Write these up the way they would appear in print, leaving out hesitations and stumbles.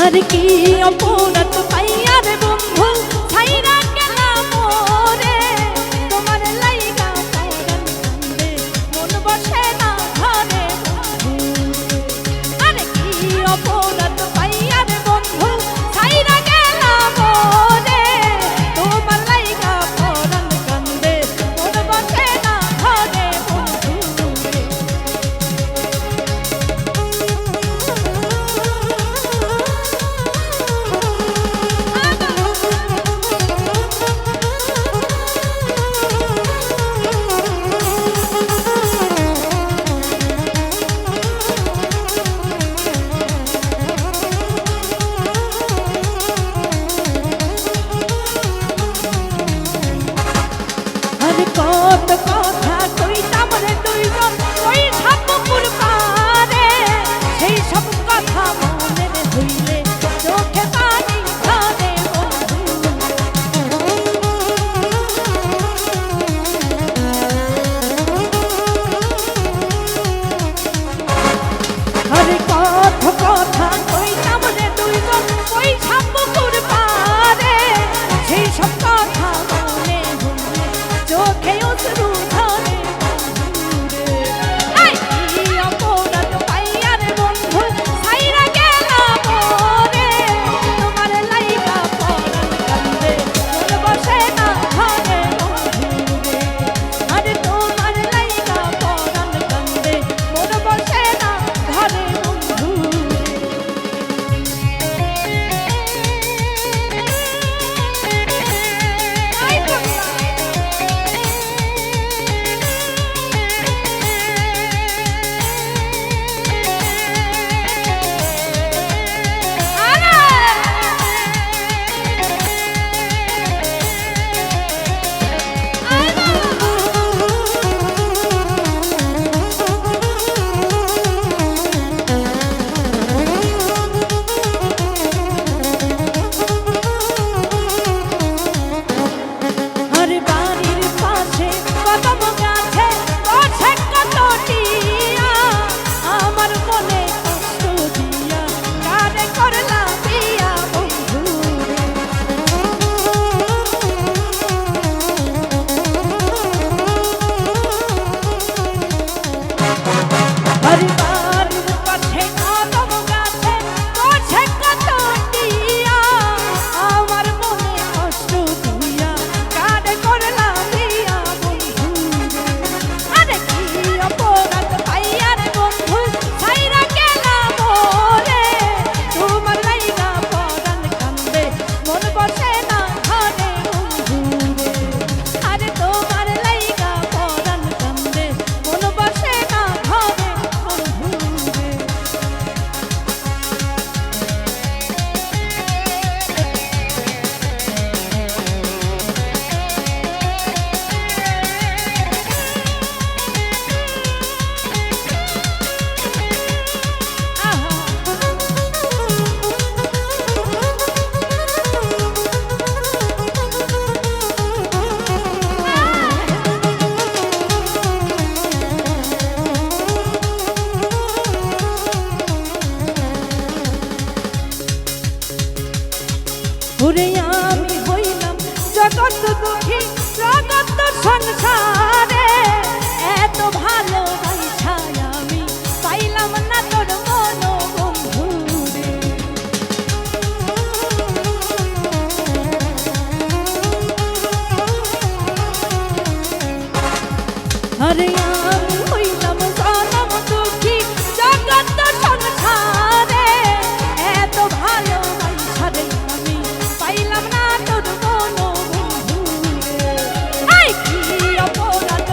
আর কি অপরাধ পাইয়া রে বন্ধু ছাইরা গেলাম মোরে তোমার লাইগা পরাণ কান্দে মন বসে না ঘরে বন্ধু আর কি অপরাধ পাইয়া রে বন্ধু ছাইরা গেলাম মোরে তোমার লাইগা পরাণ কান্দে মন বসে না ঘরে বন্ধু কত কথা কইতাম রে দুইজন ওই সাপুকুর পারে সেই সব কথা মনে হইলে চোখে পানি ধরে আরে কত কথা কইতাম রে দুইজন ওই সাপুকুর পারে সেই সব কথা মনে হইলে চোখে অশ্রু ধরে এই কি অপরাধ পাইয়া রে বন্ধু ছাইরা গেলাম মোরে তোমার লাইগা পরাণ কান্দে মন বসে না ঘরে বন্ধু আরে তোমার লাইগা পরাণ কান্দে মন বসে না ঘরে বন্ধু আরে বাড়ির পাশে কদম গাছে বসে কত টিয়া আমার মনে কষ্ট দিয়া কারে করলাম বিয়া বন্ধু আরে বাড়ির পাশে কদম গাছে বসে কত টিয়া আমার মনে কষ্ট দিয়া কারে করলাম বিয়া বন্ধু আরে কি অপরাধ পাইয়া রে বন্ধু ছাইরা গেলাম মোরে তোমার লাইগা পরাণ কান্দে মন বসে না ঘরে বন্ধু আরে তোমার লাইগা পরাণ কান্দে মন বসে না ঘরে বন্ধু ওরে আমি হইলাম জগৎ দুঃখী জগৎ সংসারে এত ভালোবাসা আমি পাইলাম না তোর মন বন্ধু রে আরে আমি হইলাম জনম দুঃখী জগৎ সংসারে এত ভালোবাসা রে আমি পাইলাম না তোর মন বন্ধু রে এই কি অপরাধ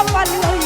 কপাল লইয়া